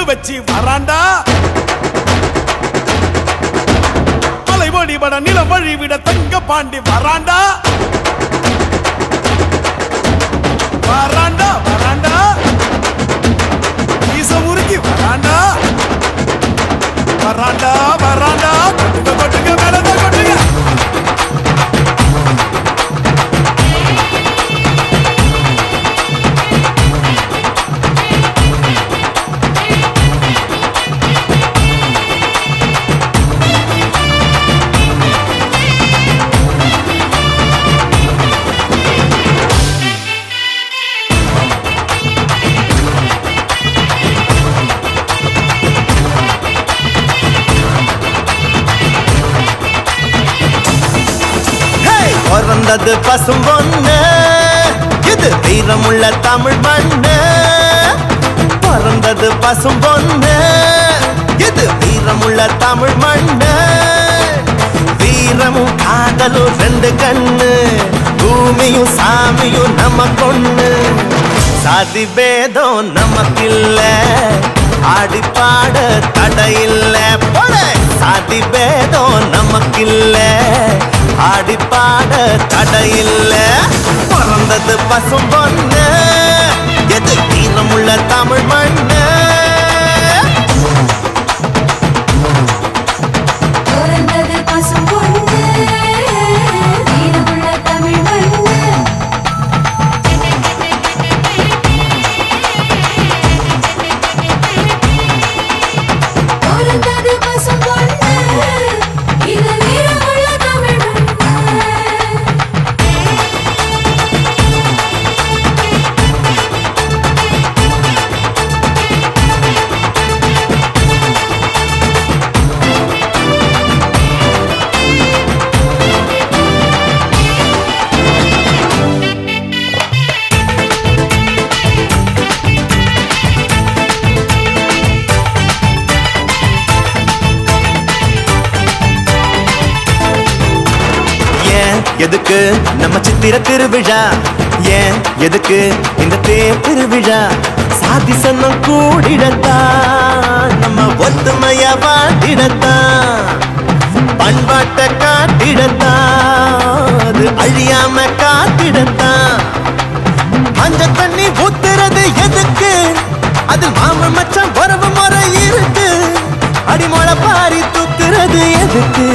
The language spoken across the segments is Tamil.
கல்லு வச்சு வராண்டா மலை வழிபட நிலம் வழிவிட தங்க பாண்டி வராண்டா வராண்டா வராண்டா ஈச முறுக்கி வராண்டா வராண்டா வராண்டா கொட்டுங்க கொட்டுங்க மேலதான் கொட்டுங்க பிறந்தது பசும் பொண்ணு இது வீரமுள்ள தமிழ் மண்ணு பிறந்தது பசும் பொண்ணு இது வீரமுள்ள தமிழ் மண்ணு வீரமும் காதலும் ரெண்டு கண்ணு பூமியும் சாமியும் நம்ம கொண்ணு சாதி பேதம் நமக்கில்ல ஆடி பாட தடையில்ல போல சாதி பேதம் நமக்கில்ல ஆடி பாட தடையில்ல பிறந்தது பசும் பொண்ணு எது வீரமுள்ள தமிழ் மண்ணு பிறந்தது பசும் பொண்ணு வீரமுள்ள தமிழ் மண்ணு பிறந்தது பசும் பொண்ணு இது வீரமுள்ள தமிழ் எதுக்கு நம்ம சித்திர திருவிழா ஏன் எதுக்கு இந்த தேர் திருவிழா சாதி சன்னம் கூடிடத்தான் நம்ம ஒத்துமைய வாட்டிடத்தான் பண்பாட்டை காட்டிடத்தான் அது அழியாம காட்டிடத்தான் மஞ்ச தண்ணி ஊத்துறது எதுக்கு அது மாம மச்சான் உறவு முறை இருக்கு அடிமொழ பாரி தூக்குறது எதுக்கு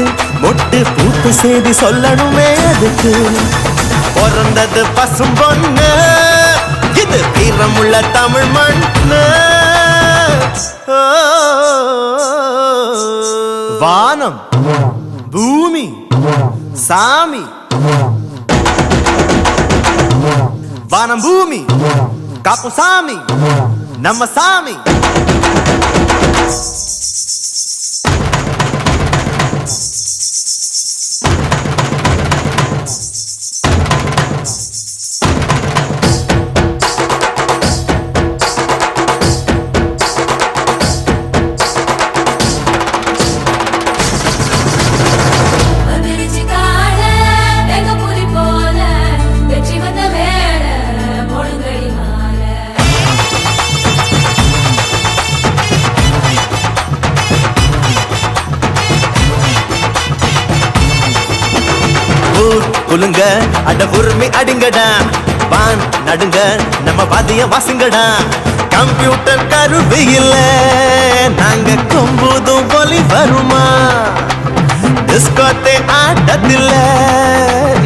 மொட்டு பூத்து செய்தி சொல்லணுமே அதுக்கு பிறந்தது பசும் பொண்ணு இது வீரமுள்ள தமிழ் மண்ணு வானம் பூமி சாமி வானம் பூமி காப்பு சாமி நம்ம சாமி குலுங்க அட உரிமை அடிங்கடா வான் நடுங்க நம்ம வாதிய வாசுங்கடா கம்ப்யூட்டர் கருவி இல்ல நாங்க கொம்புதும் ஒலி வருமா டிஸ்கோத்தே ஆட்டத்தில்ல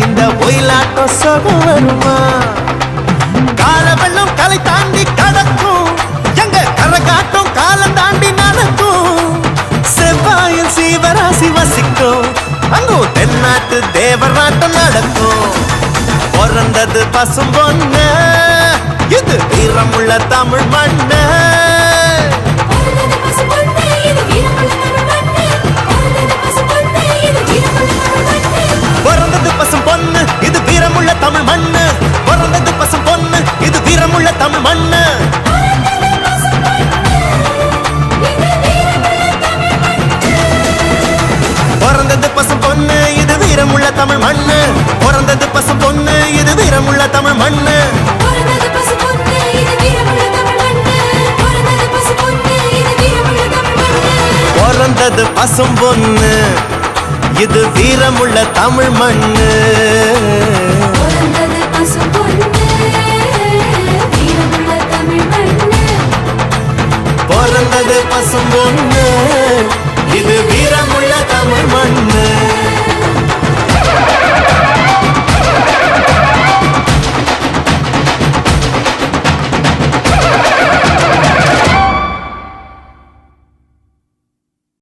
இந்த ஒயிலாட்டம் சொகம் வருமா கால வெள்ளம் கலை தாண்டி கடக்கும் எங்க கரகாட்டம் காலம் தாண்டி நடக்கும் செவ்வாயில் சீவராசி வசிக்கும் அங்கோ தென்னாட்டு தேவராட்டம் நடக்கும் பிறந்தது பசும் பொண்ணு இது வீரமுள்ள தமிழ் மண்ணு பிறந்தது பசும் பொண்ணு இது வீரமுள்ள தமிழ் மண்ணு பிறந்தது பசும் பொண்ணு இது வீரமுள்ள தமிழ் மண்ணு பிறந்தது பசும் பொண்ணு இது வீரமுள்ள தமிழ் மண்ணு பிறந்தது பசும் பொண்ணு இது வீரமுள்ள தமிழ் மண்ணு பிறந்தது பசும் பொண்ணு இது வீரமுள்ள தமிழ் மண்ணு பிறந்தது பசும் பொண்ணு வீரமுள்ள தமிழ் மண்ணு பிறந்தது பசும் பொண்ணு